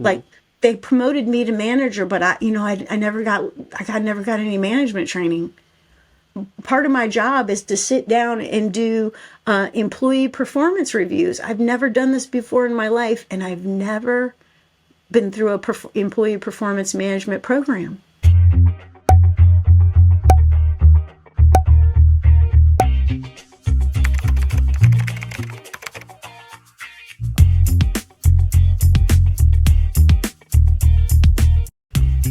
Like they promoted me to manager, but I never got any management training. Part of my job is to sit down and do employee performance reviews. I've never done this before in my life, and I've never been through a employee performance management program.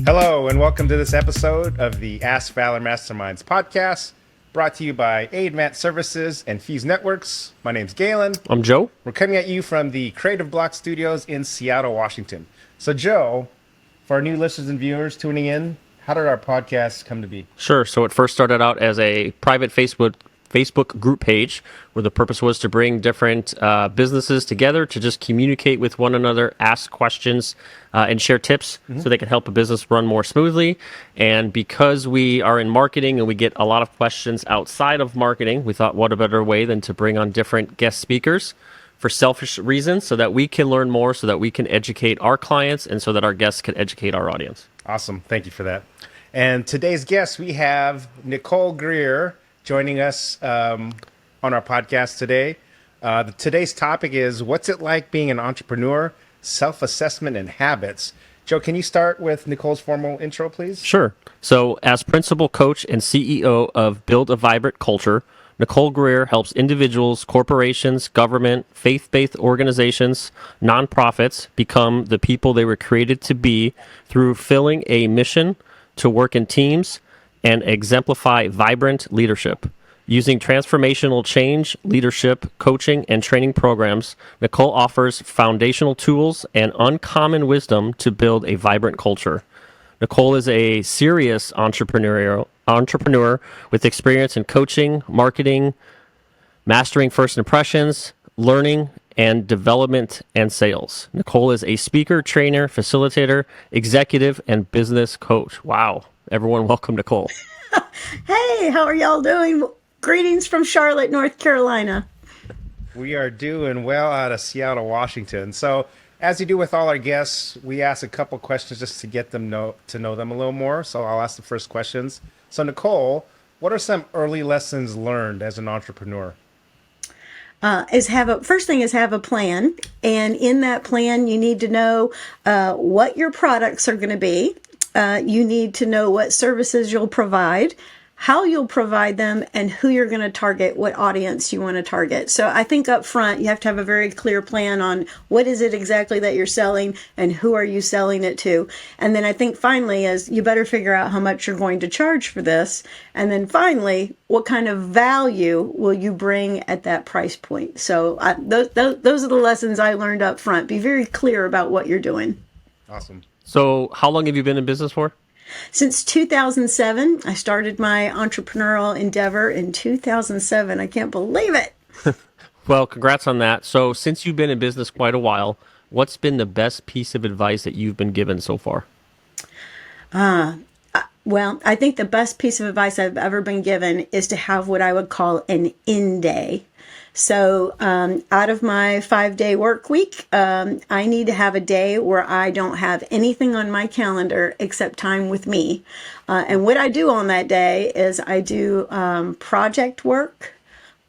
Hello, and welcome to this episode of the Ask Valor Masterminds podcast, brought to you by Advanced Services and Fuse Networks. My name's Galen. I'm Joe. We're coming at you from the Creative Block Studios in Seattle, Washington. So, Joe, for our new listeners and viewers tuning in, how did our podcast come to be? Sure. So it first started out as a private Facebook group page where the purpose was to bring different businesses together to just communicate with one another, ask questions, and share tips so they can help a business run more smoothly. And because we are in marketing and we get a lot of questions outside of marketing, we thought what a better way than to bring on different guest speakers for selfish reasons so that we can learn more, so that we can educate our clients, and so that our guests can educate our audience. Awesome. Thank you for that. And today's guest, we have Nicole Greer joining us on our podcast today. Today's topic is, what's it like being an entrepreneur, self-assessment, and habits? Joe, can you start with Nicole's formal intro, please? Sure. So as principal coach and CEO of Build a Vibrant Culture, Nicole Greer helps individuals, corporations, government, faith-based organizations, nonprofits become the people they were created to be through filling a mission to work in teams and exemplify vibrant leadership. Using transformational change, leadership, coaching, and training programs, Nicole offers foundational tools and uncommon wisdom to build a vibrant culture. Nicole is a serious entrepreneur with experience in coaching, marketing, mastering first impressions, learning and development, and sales. Nicole is a speaker, trainer, facilitator, executive, and business coach. Wow. Everyone, welcome Nicole. Hey, how are y'all doing? Greetings from Charlotte, North Carolina. We are doing well out of Seattle, Washington. So, as you do with all our guests, we ask a couple questions just to get them to know them a little more. So I'll ask the first questions. So Nicole, what are some early lessons learned as an entrepreneur? First thing is have a plan. And in that plan, you need to know what your products are going to be. You need to know what services you'll provide, how you'll provide them, and who you're going to target, what audience you want to target. So I think up front, you have to have a very clear plan on what is it exactly that you're selling and who are you selling it to. And then I think finally is you better figure out how much you're going to charge for this. And then finally, what kind of value will you bring at that price point? So those are the lessons I learned up front. Be very clear about what you're doing. Awesome. So how long have you been in business for? Since 2007. I started my entrepreneurial endeavor in 2007. I can't believe it. Well, congrats on that. So since you've been in business quite a while, what's been the best piece of advice that you've been given so far? Well, I think the best piece of advice I've ever been given is to have what I would call an in day. So out of my 5-day work week, I need to have a day where I don't have anything on my calendar except time with me. And what I do on that day is I do project work.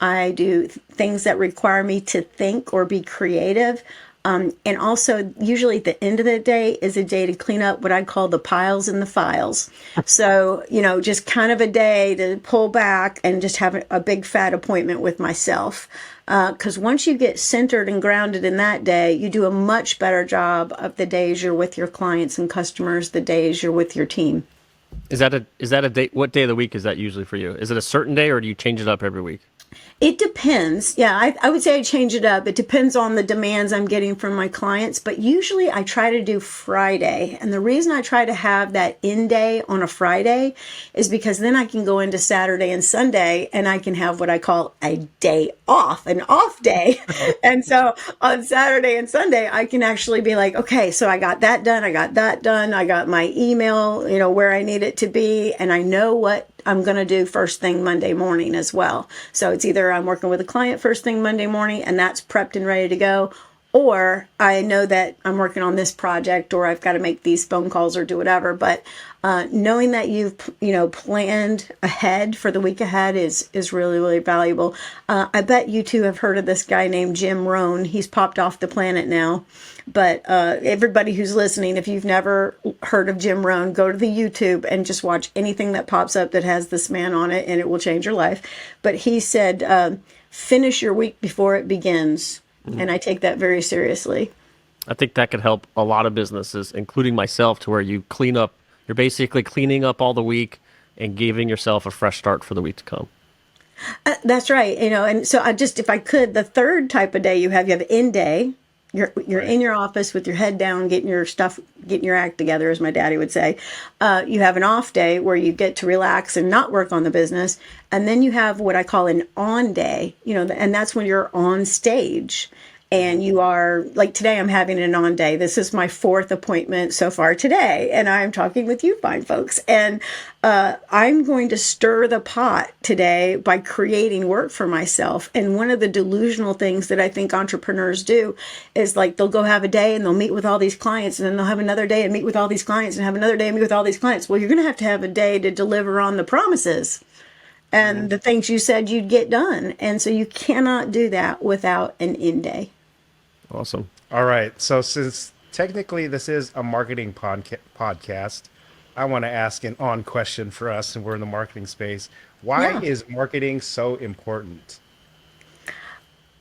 I do things that require me to think or be creative. And also, usually at the end of the day is a day to clean up what I call the piles and the files. So, just kind of a day to pull back and just have a big fat appointment with myself. Because once you get centered and grounded in that day, you do a much better job of the days you're with your clients and customers, the days you're with your team. Is that a day? What day of the week is that usually for you? Is it a certain day or do you change it up every week? It depends. Yeah, I would say I change it up. It depends on the demands I'm getting from my clients, but usually I try to do Friday. And the reason I try to have that in day on a Friday is because then I can go into Saturday and Sunday and I can have what I call a day off, an off day. And so on Saturday and Sunday, I can actually be like, okay, so I got that done. I got my email, where I need it to be. And I know what I'm going to do first thing Monday morning as well. So it's either I'm working with a client first thing Monday morning and that's prepped and ready to go, or I know that I'm working on this project, or I've got to make these phone calls or do whatever. But knowing that you've planned ahead for the week ahead is really, really valuable. I bet you two have heard of this guy named Jim Rohn. He's popped off the planet now. But everybody who's listening, if you've never heard of Jim Rohn, go to the YouTube and just watch anything that pops up that has this man on it, and it will change your life. But he said, finish your week before it begins. And I take that very seriously. I think that could help a lot of businesses, including myself, to where you clean up. You're basically cleaning up all the week and giving yourself a fresh start for the week to come. That's right. And so if I could, the third type of day you have in day. You're in your office with your head down, getting your act together, as my daddy would say. You have an off day where you get to relax and not work on the business. And then you have what I call an on day, and that's when you're on stage. And you are, like today, I'm having an on day. This is my 4th appointment so far today. And I'm talking with you fine folks. And I'm going to stir the pot today by creating work for myself. And one of the delusional things that I think entrepreneurs do is like they'll go have a day and they'll meet with all these clients. And then they'll have another day and meet with all these clients and have another day and meet with all these clients. Well, you're going to have a day to deliver on the promises and the things you said you'd get done. And so you cannot do that without an in day. Awesome. All right. So since technically this is a marketing podcast, I want to ask an on question for us, and we're in the marketing space. Why is marketing so important?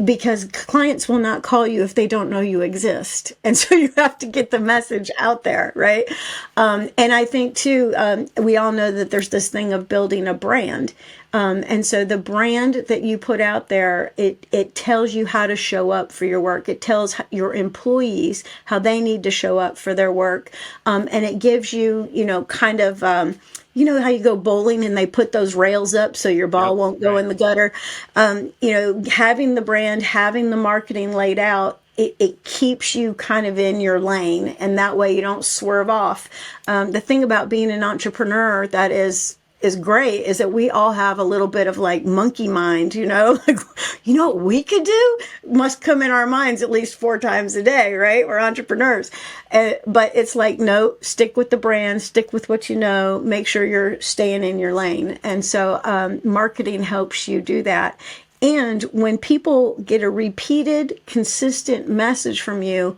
Because clients will not call you if they don't know you exist. And so you have to get the message out there, right? And I think too, we all know that there's this thing of building a brand. And so the brand that you put out there, it tells you how to show up for your work. It tells your employees how they need to show up for their work. And it gives you, kind of, how you go bowling and they put those rails up so your ball won't go in the gutter. Having the brand, having the marketing laid out, it keeps you kind of in your lane, and that way you don't swerve off. The thing about being an entrepreneur that is great is that we all have a little bit of like monkey mind, like, what we could do must come in our minds at least 4 times a day, right? We're entrepreneurs. But it's like, no, stick with the brand, stick with what you know, make sure you're staying in your lane. And so marketing helps you do that. And when people get a repeated, consistent message from you,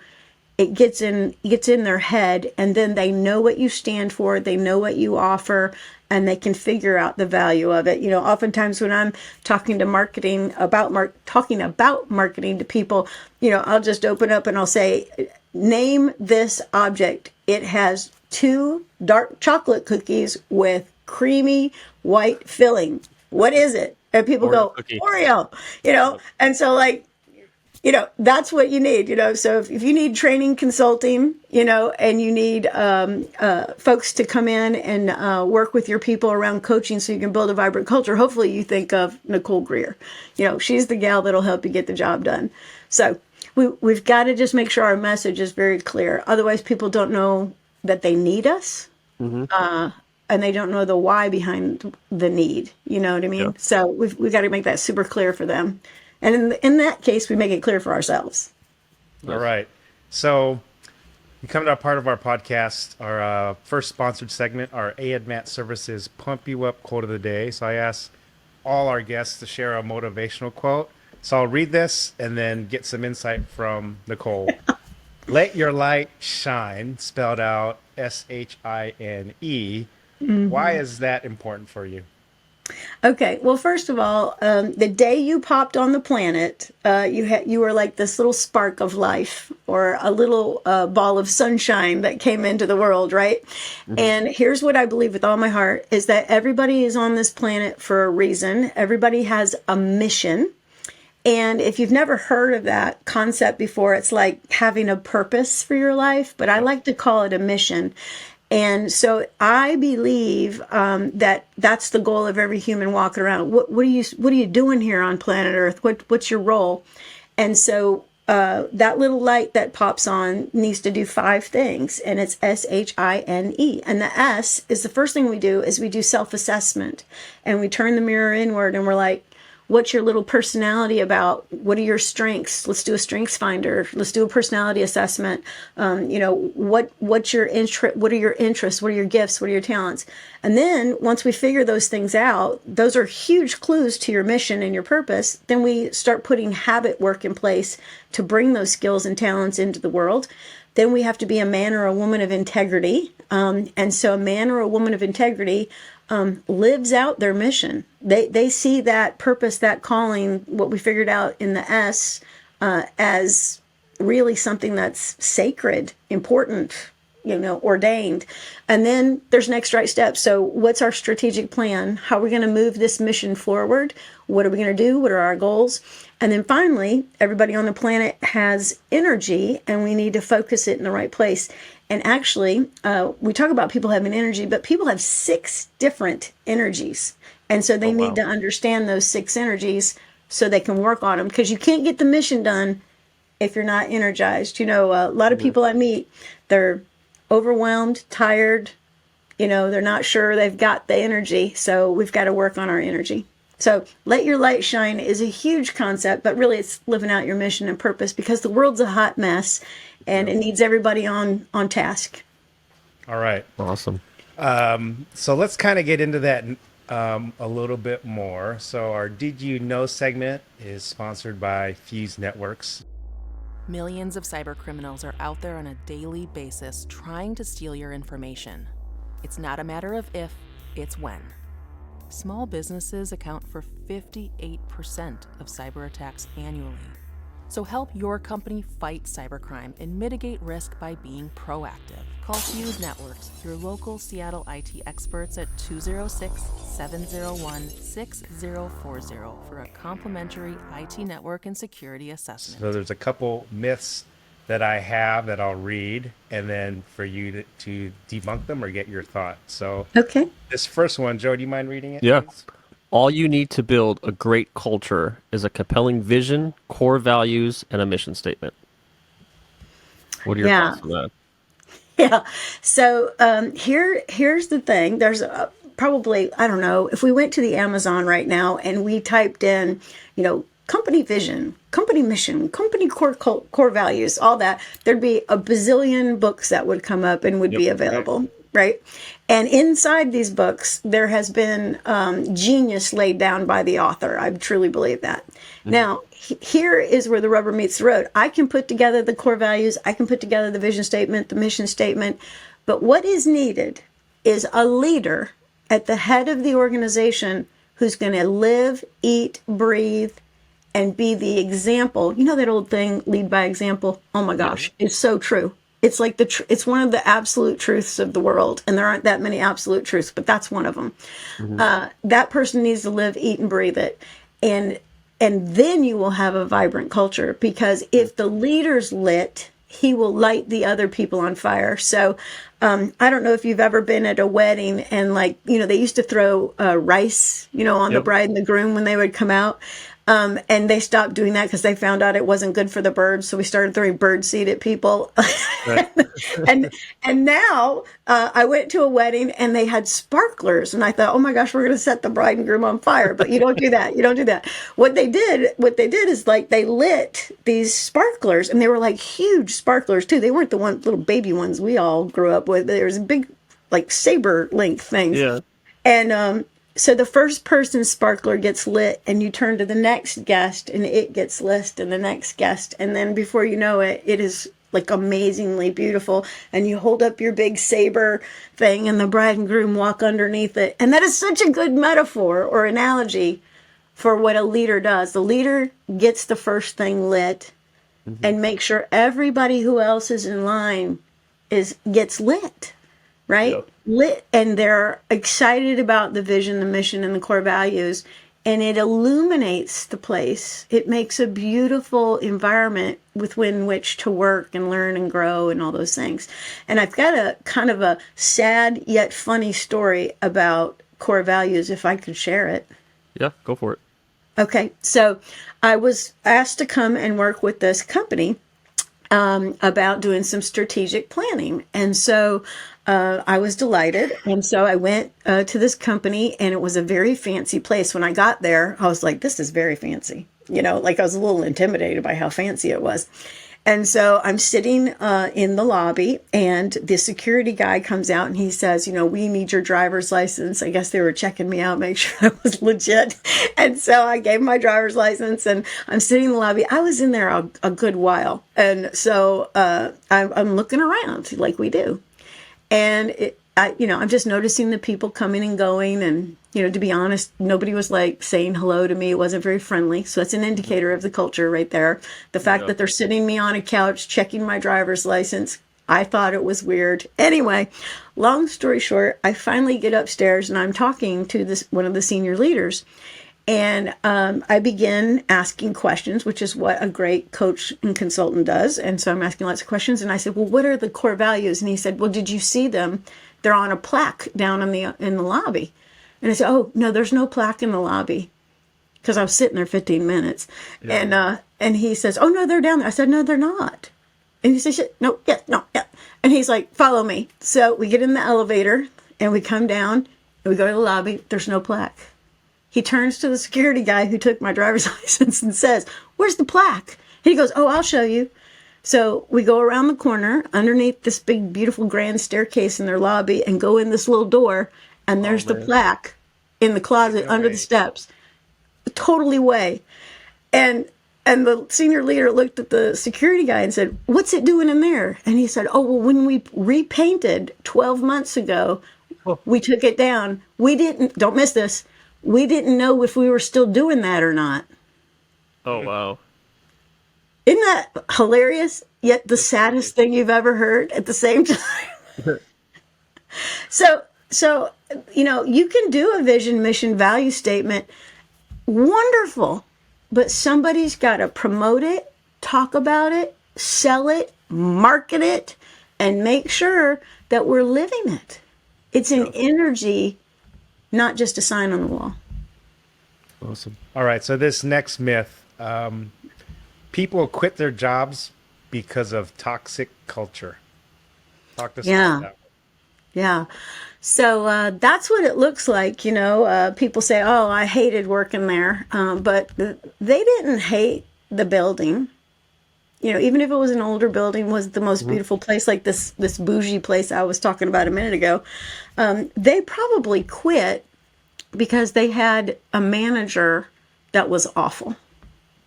it gets in their head, and then they know what you stand for, they know what you offer, and they can figure out the value of it. Oftentimes when I'm talking to marketing talking about marketing to people, I'll just open up and I'll say, name this object. It has 2 dark chocolate cookies with creamy white filling. What is it? And people go, Oreo, and so like, that's what you need, so if you need training consulting, and you need folks to come in and work with your people around coaching so you can build a vibrant culture, hopefully you think of Nicole Greer. She's the gal that'll help you get the job done. So we've got to just make sure our message is very clear. Otherwise, people don't know that they need us. And they don't know the why behind the need. You know what I mean? Yeah. So we've got to make that super clear for them. And in that case, we make it clear for ourselves. All right. So we come to our part of our podcast, our first sponsored segment, our AdMat Services Pump You Up Quote of the Day. So I asked all our guests to share a motivational quote. So I'll read this and then get some insight from Nicole. Let your light shine, spelled out SHINE. Why is that important for you? Okay. Well, first of all, the day you popped on the planet, you were like this little spark of life, or a little ball of sunshine that came into the world, right? And here's what I believe with all my heart is that everybody is on this planet for a reason. Everybody has a mission. And if you've never heard of that concept before, it's like having a purpose for your life, but I like to call it a mission. And so I believe that that's the goal of every human walking around. What are you doing here on planet Earth? What's your role? And so that little light that pops on needs to do 5 things, and it's SHINE. And the S is the first thing we do is we do self-assessment, and we turn the mirror inward, and we're like, what's your little personality about? What are your strengths? Let's do a strengths finder. Let's do a personality assessment. What's your interest? What are your interests? What are your gifts? What are your talents? And then once we figure those things out, those are huge clues to your mission and your purpose. Then we start putting habit work in place to bring those skills and talents into the world. Then we have to be a man or a woman of integrity. And so a man or a woman of integrity lives out their mission. They see that purpose, that calling, what we figured out in the S, as really something that's sacred, important, ordained. And then there's next right steps. So what's our strategic plan? How are we going to move this mission forward? What are we going to do? What are our goals? And then finally, everybody on the planet has energy, and we need to focus it in the right place. And actually, we talk about people having energy, but people have 6 different energies. And so they need to understand those 6 energies so they can work on them, because you can't get the mission done if you're not energized. A lot of people I meet, they're overwhelmed, tired, they're not sure they've got the energy. So we've got to work on our energy. So let your light shine is a huge concept, but really it's living out your mission and purpose, because the world's a hot mess and it needs everybody on task. All right. Awesome. So let's kind of get into that a little bit more. So our Did You Know segment is sponsored by Fuse Networks. Millions of cybercriminals are out there on a daily basis trying to steal your information. It's not a matter of if, it's when. Small businesses account for 58% of cyber attacks annually. So help your company fight cybercrime and mitigate risk by being proactive. Call Fuse Networks, your local Seattle IT experts at 206-701-6040 for a complimentary IT network and security assessment. So there's a couple myths that I have that I'll read, and then for you to debunk them or get your thoughts. So Okay. this first one, Joe, do you mind reading it? Yeah. Please? All you need to build a great culture is a compelling vision, core values, and a mission statement. What are your thoughts on that? Yeah. So here's the thing. There's probably, I don't know, if we went to the Amazon right now and we typed in, company vision, company mission, company core values, all that, there'd be a bazillion books that would come up and would be available. Right. And inside these books, there has been genius laid down by the author. I truly believe that. Now, here is where the rubber meets the road. I can put together the core values. I can put together the vision statement, the mission statement. But what is needed is a leader at the head of the organization who's going to live, eat, breathe, and be the example. You know that old thing, lead by example? Oh my gosh, it's so true. It's like it's one of the absolute truths of the world, and there aren't that many absolute truths, but that's one of them. That person needs to live, eat, and breathe it, and then you will have a vibrant culture. Because if the leader's lit, he will light the other people on fire. So I don't know if you've ever been at a wedding and they used to throw rice, on the bride and the groom when they would come out. And they stopped doing that because they found out it wasn't good for the birds. So we started throwing bird seed at people. Right. and now I went to a wedding and they had sparklers, and I thought, oh my gosh, we're going to set the bride and groom on fire. But you don't do that. You don't do that. What they did is they lit these sparklers, and they were like huge sparklers too. They weren't the little baby ones we all grew up with. There was big saber length things. Yeah. And so the first person's sparkler gets lit, and you turn to the next guest and it gets lit, and the next guest. And then before you know it, it is amazingly beautiful. And you hold up your big saber thing and the bride and groom walk underneath it. And that is such a good metaphor or analogy for what a leader does. The leader gets the first thing lit and makes sure everybody who else is in line gets lit. Right? Yep. Lit, and they're excited about the vision, the mission, and the core values, and it illuminates the place. It makes a beautiful environment within which to work and learn and grow and all those things. And I've got a kind of a sad yet funny story about core values, if I could share it. Yeah, go for it. Okay, so I was asked to come and work with this company. about doing some strategic planning. And so I was delighted. And so I went to this company, and it was a very fancy place. When I got there, I was like, this is very fancy. Like I was a little intimidated by how fancy it was. And so I'm sitting in the lobby, and the security guy comes out and he says, we need your driver's license. I guess they were checking me out, make sure I was legit. And so I gave my driver's license, and I'm sitting in the lobby. I was in there a good while. And so I'm looking around like we do. And I'm just noticing the people coming and going. And, to be honest, nobody was like saying hello to me. It wasn't very friendly. So it's an indicator of the culture right there. The fact that they're sitting me on a couch, checking my driver's license, I thought it was weird. Anyway, long story short, I finally get upstairs and I'm talking to one of the senior leaders. And I begin asking questions, which is what a great coach and consultant does. And so I'm asking lots of questions. And I said, well, what are the core values? And he said, well, did you see them? They're on a plaque down in the lobby. And I said, oh, no, there's no plaque in the lobby, because I was sitting there 15 minutes. Yeah. And he says, oh, no, they're down there. I said, no, they're not. And he says, no, yeah. And he's like, follow me. So we get in the elevator and we come down and we go to the lobby. There's no plaque. He turns to the security guy who took my driver's license and says, where's the plaque? And he goes, oh, I'll show you. So we go around the corner underneath this big, beautiful grand staircase in their lobby and go in this little door. And there's the plaque in the closet under the steps. Totally way. And the senior leader looked at the security guy and said, what's it doing in there? And he said, oh, well, when we repainted 12 months ago, we took it down. Don't miss this. We didn't know if we were still doing that or not. Oh, wow. Isn't that hilarious? Yet the saddest thing you've ever heard at the same time. So, you can do a vision, mission, value statement. Wonderful. But somebody's got to promote it, talk about it, sell it, market it, and make sure that we're living it. It's an energy, not just a sign on the wall. Awesome. All right. So this next myth, people quit their jobs because of toxic culture. Talk to us about that. Yeah. So that's what it looks like. People say, oh, I hated working there. But they didn't hate the building. Even if it was an older building, was the most beautiful place, like this bougie place I was talking about a minute ago. They probably quit because they had a manager that was awful.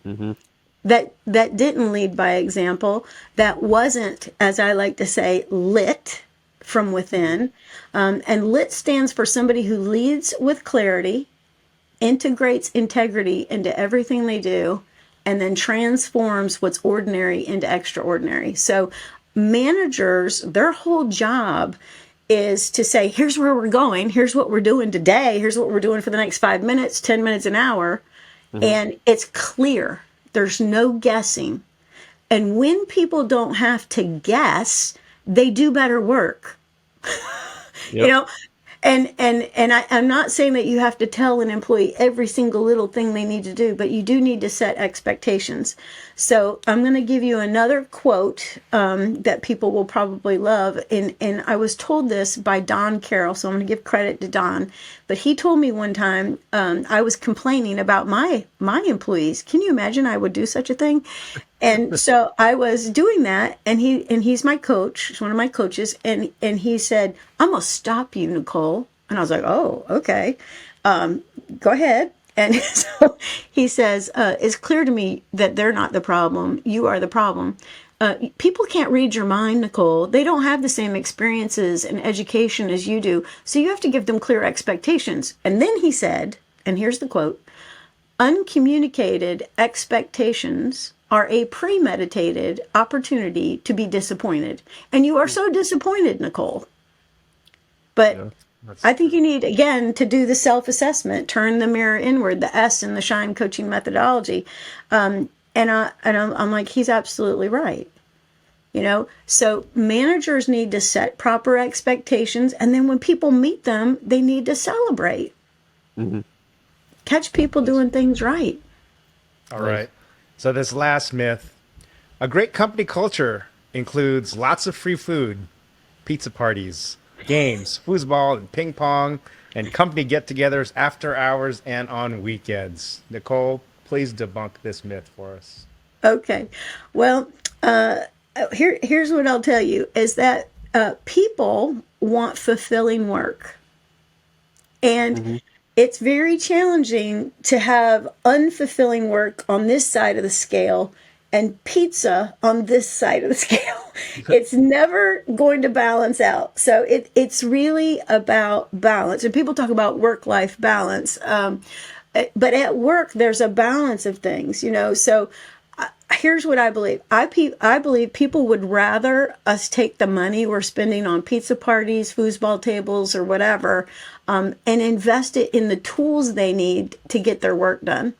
Mm-hmm. That didn't lead by example. That wasn't, as I like to say, lit from within. And lit stands for somebody who leads with clarity, integrates integrity into everything they do, and then transforms what's ordinary into extraordinary. So managers, their whole job is to say, here's where we're going, here's what we're doing today, here's what we're doing for the next 5 minutes, 10 minutes, an hour. Mm-hmm. And it's clear. There's no guessing. And when people don't have to guess, they do better work. Yep. I'm not saying that you have to tell an employee every single little thing they need to do, but you do need to set expectations. So I'm going to give you another quote that people will probably love. And I was told this by Don Carroll, so I'm going to give credit to Don. But he told me one time, I was complaining about my employees. Can you imagine I would do such a thing? And so I was doing that, and he's my coach, he's one of my coaches, and he said, I'm going to stop you, Nicole. And I was like, oh, okay, go ahead. And so he says, it's clear to me that they're not the problem. You are the problem. People can't read your mind, Nicole. They don't have the same experiences and education as you do. So you have to give them clear expectations. And then he said, and here's the quote, uncommunicated expectations are a premeditated opportunity to be disappointed. And you are so disappointed, Nicole. But I think you need, again, to do the self-assessment, turn the mirror inward, the S in the SHINE coaching methodology. And I'm like, he's absolutely right. So managers need to set proper expectations. And then when people meet them, they need to celebrate. Mm-hmm. Catch people doing things right. All right. So this last myth, A great company culture includes lots of free food, pizza parties, games, foosball and ping pong, and company get-togethers after hours and on weekends. Nicole, please debunk this myth for us. Okay. Well, here's what I'll tell you is that people want fulfilling work. And it's very challenging to have unfulfilling work on this side of the scale and pizza on this side of the scale. It's never going to balance out. So it's really about balance. And people talk about work-life balance. But at work, there's a balance of things, So here's what I believe. I believe people would rather us take the money we're spending on pizza parties, foosball tables, or whatever, and invest it in the tools they need to get their work done.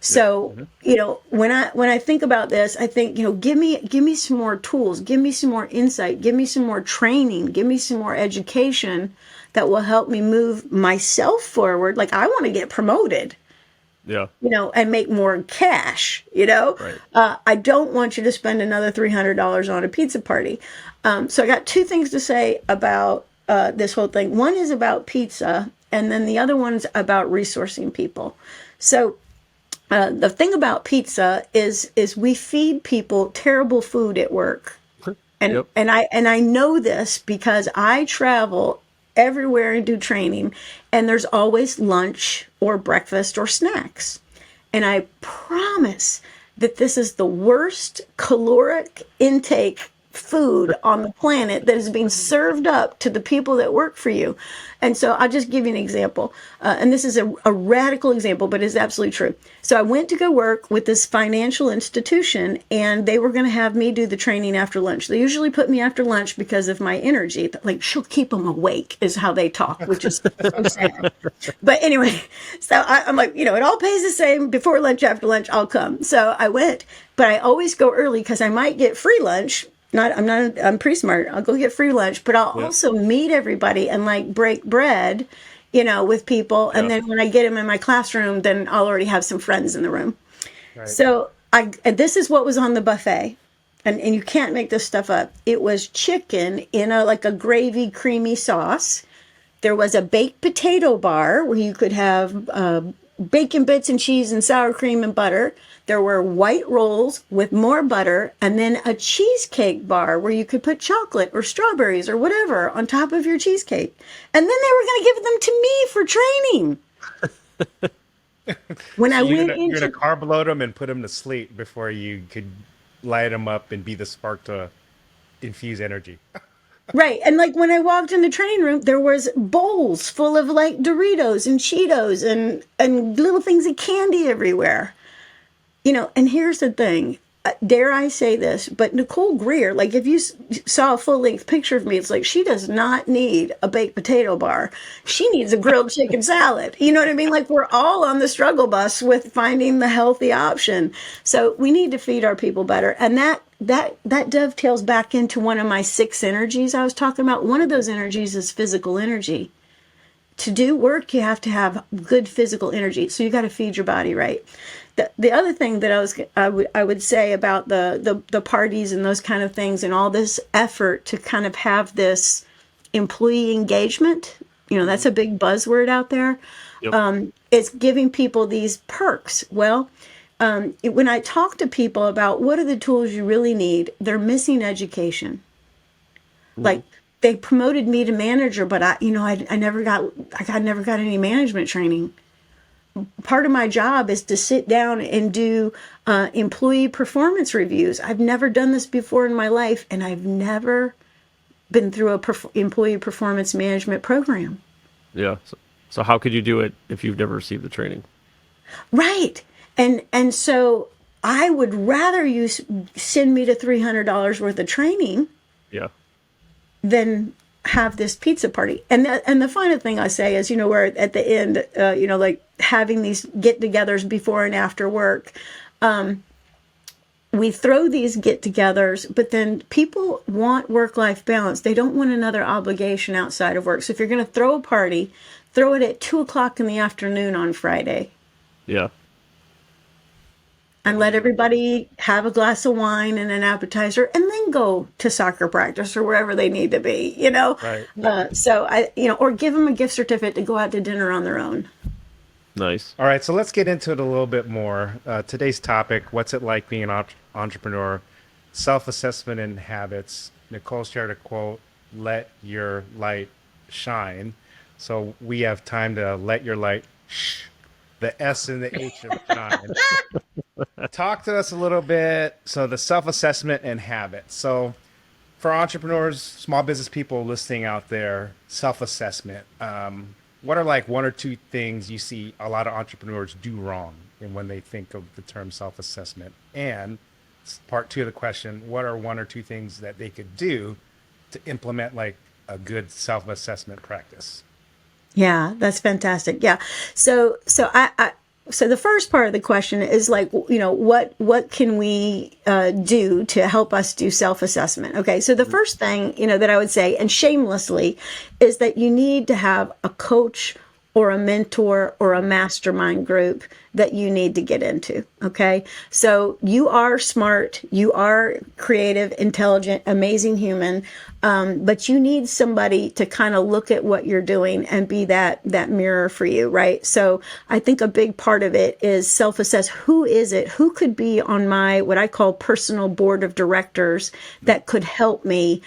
So, when I think about this, I think, give me some more tools, give me some more insight, give me some more training, give me some more education that will help me move myself forward. Like I want to get promoted. Yeah. And make more cash, Right. I don't want you to spend another $300 on a pizza party. So I got two things to say about this whole thing. One is about pizza, and then the other one's about resourcing people. So the thing about pizza is we feed people terrible food at work. And I know this because I travel everywhere and do training, and there's always lunch or breakfast or snacks. And I promise that this is the worst caloric intake food on the planet that is being served up to the people that work for you. And so I'll just give you an example. And this is a radical example, but it's absolutely true. So I went to go work with this financial institution, and they were going to have me do the training after lunch. They usually put me after lunch because of my energy. Like, she'll keep them awake is how they talk, which is so sad. But anyway, so I'm like, it all pays the same. Before lunch, after lunch, I'll come. So I went, but I always go early because I might get free lunch. I'm pretty smart. I'll go get free lunch, but I'll also meet everybody and like break bread, with people. And then when I get them in my classroom, then I'll already have some friends in the room. Right. So and this is what was on the buffet. And you can't make this stuff up. It was chicken in a gravy, creamy sauce. There was a baked potato bar where you could have bacon bits and cheese and sour cream and butter. There were white rolls with more butter, and then a cheesecake bar where you could put chocolate or strawberries or whatever on top of your cheesecake. And then they were going to give them to me for training. When So I you're went gonna carb load them and put them to sleep before you could light them up and be the spark to infuse energy. Right. And when I walked in the training room, there was bowls full of Doritos and Cheetos and little things of candy everywhere. And here's the thing, dare I say this, but Nicole Greer, if you saw a full-length picture of me, it's like she does not need a baked potato bar. She needs a grilled chicken salad. You know what I mean? We're all on the struggle bus with finding the healthy option. So we need to feed our people better. And that dovetails back into one of my 6 energies I was talking about. One of those energies is physical energy. To do work, you have to have good physical energy. So you got to feed your body right. The other thing that I would say about the parties and those kind of things and all this effort to kind of have this employee engagement, that's a big buzzword out there. Yep. It's giving people these perks. Well, when I talk to people about what are the tools you really need, they're missing education. Mm-hmm. They promoted me to manager, but I never got any management training. Part of my job is to sit down and do employee performance reviews. I've never done this before in my life, and I've never been through a employee performance management program. Yeah. So how could you do it if you've never received the training? Right. And so I would rather you send me to $300 worth of training. Yeah. Than have this pizza party. And the final thing I say is, where at the end, having these get-togethers before and after work, we throw these get-togethers, but then people want work-life balance. They don't want another obligation outside of work. So if you're going to throw a party, throw it at 2:00 in the afternoon on Friday. Yeah. and let everybody have a glass of wine and an appetizer and then go to soccer practice or wherever they need to be, Right. So or give them a gift certificate to go out to dinner on their own. Nice. All right, so let's get into it a little bit more. Today's topic: what's it like being an entrepreneur? Self-assessment and habits. Nicole shared a quote: "Let your light shine." So we have time to let your light the S and the H of shine. Talk to us a little bit. So the self-assessment and habits. So for entrepreneurs, small business people listening out there, self-assessment. What are like one or two things you see a lot of entrepreneurs do wrong and when they think of the term self-assessment? And part two of the question, what are one or two things that they could do to implement like a good self-assessment practice? Yeah, that's fantastic. Yeah. So the first part of the question is like, what can we do to help us do self-assessment? Okay. So the first thing, that I would say, and shamelessly, is that you need to have a coach or a mentor or a mastermind group that you need to get into. Okay. So you are smart, you are creative, intelligent, amazing human. But you need somebody to kind of look at what you're doing and be that mirror for you, right? So I think a big part of it is self-assess. Who is it? Who could be on my, what I call personal board of directors that could help me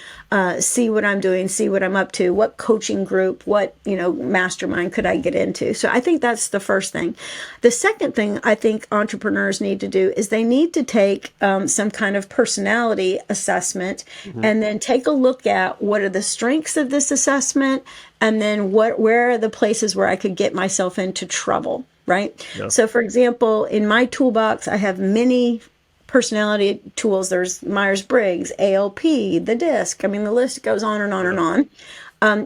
see what I'm doing, see what I'm up to, what coaching group, what, mastermind could I get into? So I think that's the first thing. The second thing I think entrepreneurs need to do is they need to take some kind of personality assessment and then take a look at what are the strengths of this assessment, and then where are the places where I could get myself into trouble, right? Yeah. So for example, in my toolbox, I have many personality tools. There's Myers-Briggs, ALP, the DISC. I mean, the list goes on and on and on.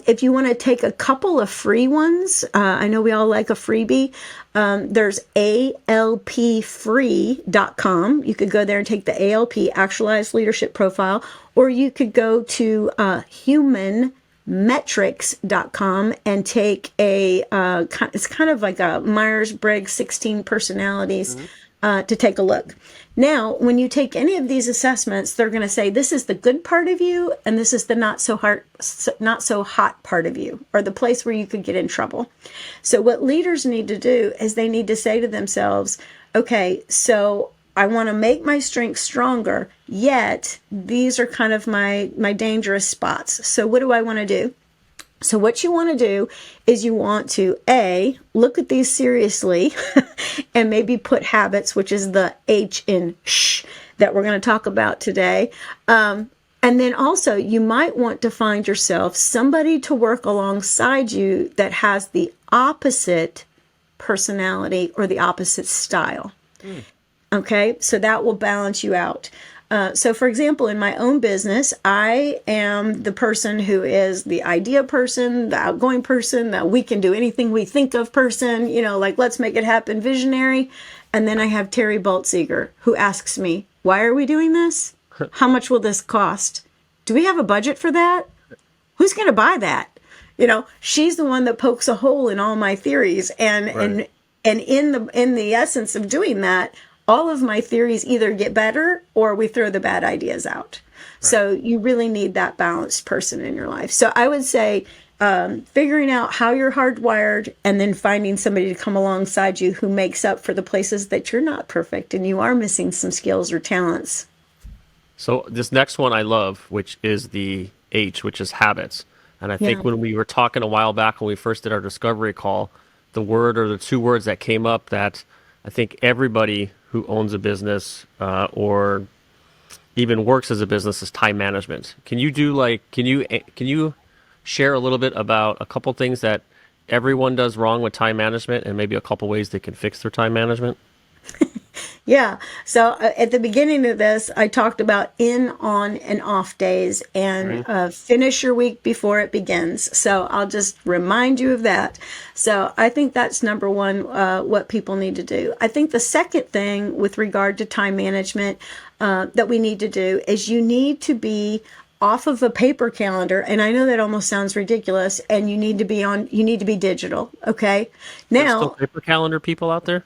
If you want to take a couple of free ones, I know we all like a freebie. There's alpfree.com. You could go there and take the ALP, Actualized Leadership Profile, or you could go to humanmetrics.com and take it's kind of like a Myers-Briggs 16 personalities to take a look. Now, when you take any of these assessments, they're going to say this is the good part of you, and this is the not so hot part of you, or the place where you could get in trouble. So what leaders need to do is they need to say to themselves, okay, so I want to make my strengths stronger, yet these are kind of my dangerous spots. So what do I want to do? So what you want to do is you want to, look at these seriously and maybe put habits, which is the H in shh that we're going to talk about today. And then also you might want to find yourself somebody to work alongside you that has the opposite personality or the opposite style. Okay, so that will balance you out. So for example, in my own business, I am the person who is the idea person, the outgoing person, the we can do anything we think of person, like let's make it happen visionary. And then I have Terry Baltzeger, who asks me, why are we doing this? How much will this cost? Do we have a budget for that? Who's going to buy that? She's the one that pokes a hole in all my theories. And in the essence of doing that, all of my theories either get better or we throw the bad ideas out. Right. So you really need that balanced person in your life. So I would say figuring out how you're hardwired and then finding somebody to come alongside you who makes up for the places that you're not perfect and you are missing some skills or talents. So this next one I love, which is the H, which is habits. And I think when we were talking a while back when we first did our discovery call, the word or the two words that came up that I think everybody who owns a business or even works as a business is time management. Can you share a little bit about a couple things that everyone does wrong with time management and maybe a couple ways they can fix their time management? Yeah. So at the beginning of this, I talked about in, on, and off days and finish your week before it begins. So I'll just remind you of that. So I think that's number one, what people need to do. I think the second thing with regard to time management that we need to do is you need to be off of a paper calendar. And I know that almost sounds ridiculous, and you need to be digital. Okay. Now, there's still paper calendar people out there?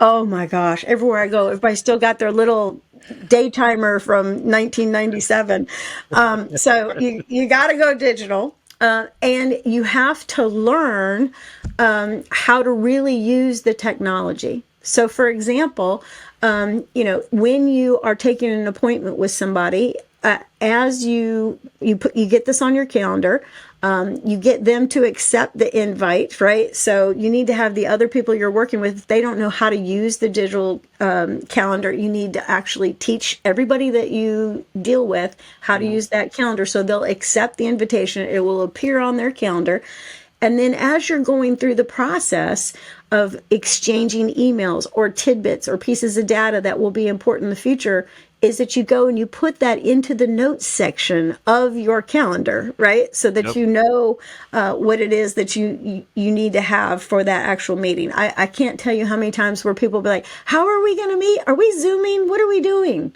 Oh my gosh. Everywhere I go, everybody still got their little day timer from 1997. So you got to go digital. And you have to learn how to really use the technology. So, for example, when you are taking an appointment with somebody, as you get this on your calendar, you get them to accept the invite, right? So you need to have the other people you're working with. If they don't know how to use the digital calendar, you need to actually teach everybody that you deal with how to use that calendar. So they'll accept the invitation. It will appear on their calendar. And then as you're going through the process of exchanging emails or tidbits or pieces of data that will be important in the future, is that you go and you put that into the notes section of your calendar, right? So that you know what it is that you need to have for that actual meeting. I can't tell you how many times where people be like, how are we going to meet? Are we Zooming? What are we doing?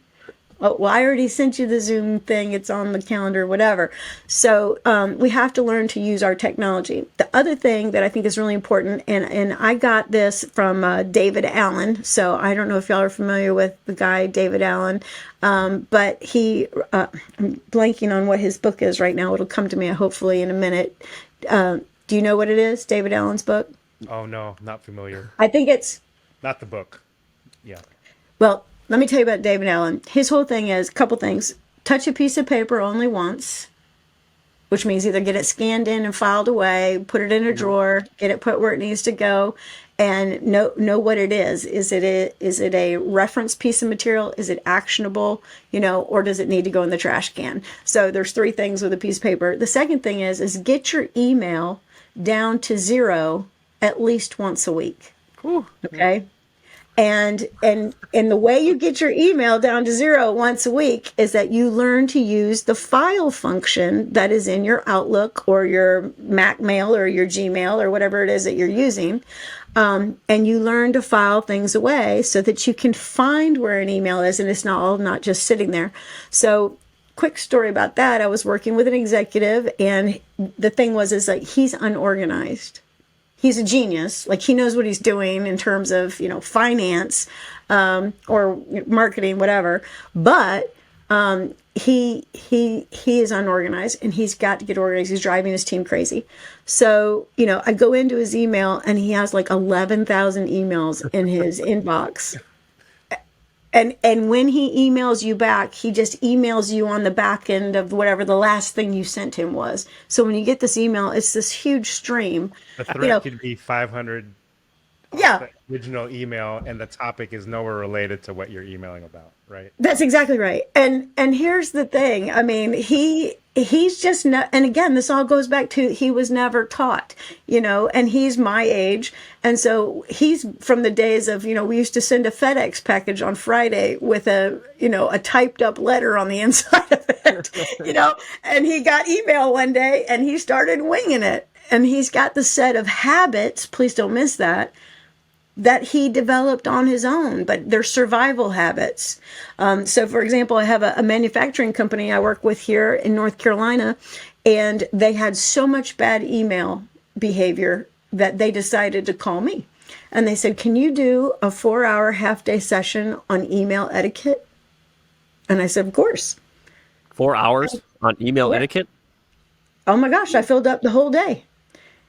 Oh, well, I already sent you the Zoom thing. It's on the calendar, whatever. So we have to learn to use our technology. The other thing that I think is really important, and I got this from David Allen. So I don't know if y'all are familiar with the guy, David Allen, but I'm blanking on what his book is right now. It'll come to me hopefully in a minute. Do you know what it is, David Allen's book? Oh, no, not familiar. I think it's... Not the book. Yeah. Well, let me tell you about David Allen. His whole thing is a couple things. Touch a piece of paper only once, which means either get it scanned in and filed away, put it in a drawer, get it put where it needs to go, and know what it is. Is it a reference piece of material? Is it actionable? Or does it need to go in the trash can? So there's three things with a piece of paper. The second thing is get your email down to 0 at least once a week. Ooh. Okay. And the way you get your email down to 0 once a week is that you learn to use the file function that is in your Outlook or your Mac Mail or your Gmail or whatever it is that you're using. And you learn to file things away so that you can find where an email is and it's not just sitting there. So quick story about that. I was working with an executive and the thing is like he's unorganized. He's a genius. Like he knows what he's doing in terms of, finance or marketing, whatever. But he is unorganized and he's got to get organized. He's driving his team crazy. So, I go into his email and he has like 11,000 emails in his inbox. And when he emails you back, he just emails you on the back end of whatever the last thing you sent him was. So when you get this email, it's this huge stream. The thread could be 500 the original email, and the topic is nowhere related to what you're emailing about, right? That's exactly right. And here's the thing. I mean, he's just not, and again, this all goes back to he was never taught, and he's my age. And so he's from the days of, we used to send a FedEx package on Friday with a typed up letter on the inside of it, and he got email one day and he started winging it. And he's got the set of habits, please don't miss that he developed on his own, but they're survival habits. So, for example, I have a manufacturing company I work with here in North Carolina, and they had so much bad email behavior that they decided to call me. And they said, can you do a 4-hour half-day session on email etiquette? And I said, of course. 4 hours on email etiquette? Oh my gosh, I filled up the whole day.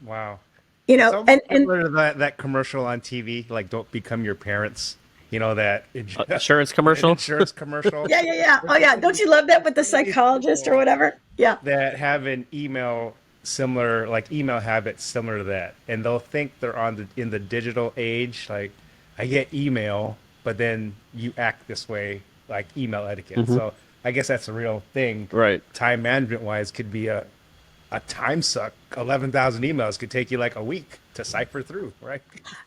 Wow. And similar to that commercial on TV, like "Don't become your parents." That insurance commercial. Insurance commercial. Yeah. Oh yeah, don't you love that with the psychologist or whatever? Yeah. That have an email habits similar to that, and they'll think they're in the digital age. Like, I get email, but then you act this way, like email etiquette. Mm-hmm. So I guess that's a real thing. Right. Time management wise, could be a time suck. 11,000 emails could take you like a week to cipher through, right?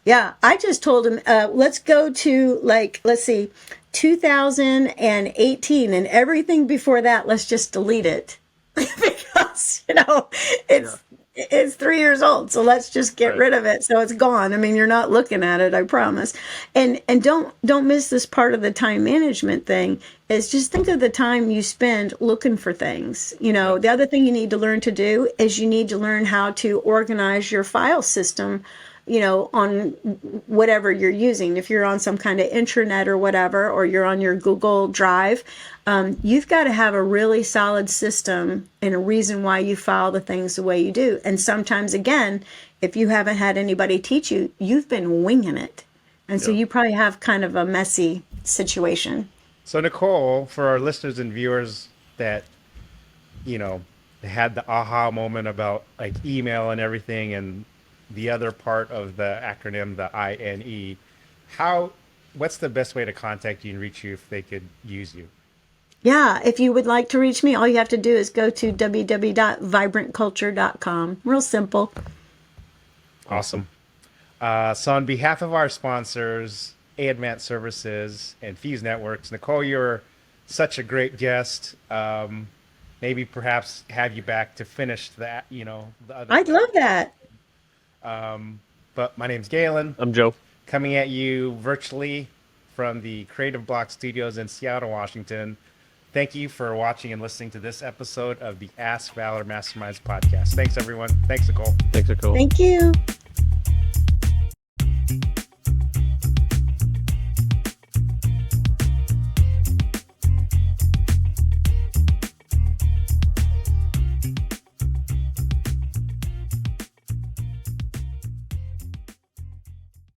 Yeah, I just told him, let's go to 2018, and everything before that, let's just delete it because it's 3 years old, so let's just get rid of it so it's gone. I mean, you're not looking at it, I promise. And don't miss this part of the time management thing. Is just think of the time you spend looking for things. The other thing you need to learn to do is you need to learn how to organize your file system on whatever you're using. If you're on some kind of intranet or whatever, or you're on your Google Drive, you've got to have a really solid system and a reason why you file the things the way you do. And sometimes, again, if you haven't had anybody teach you, you've been winging it. And so you probably have kind of a messy situation. So Nicole, for our listeners and viewers that, had the aha moment about like email and everything and the other part of the acronym, the INE, what's the best way to contact you and reach you if they could use you? Yeah, if you would like to reach me, all you have to do is go to www.vibrantculture.com. Real simple. Awesome. So on behalf of our sponsors, Advanced Services and Fuse Networks, Nicole, you're such a great guest. Maybe perhaps have you back to finish that, the other. I'd love that. But my name's Galen. I'm Joe. Coming at you virtually from the Creative Block Studios in Seattle, Washington. Thank you for watching and listening to this episode of the Ask Valor Masterminds podcast. Thanks, everyone. Thanks, Nicole. Thanks, Nicole. Thank you.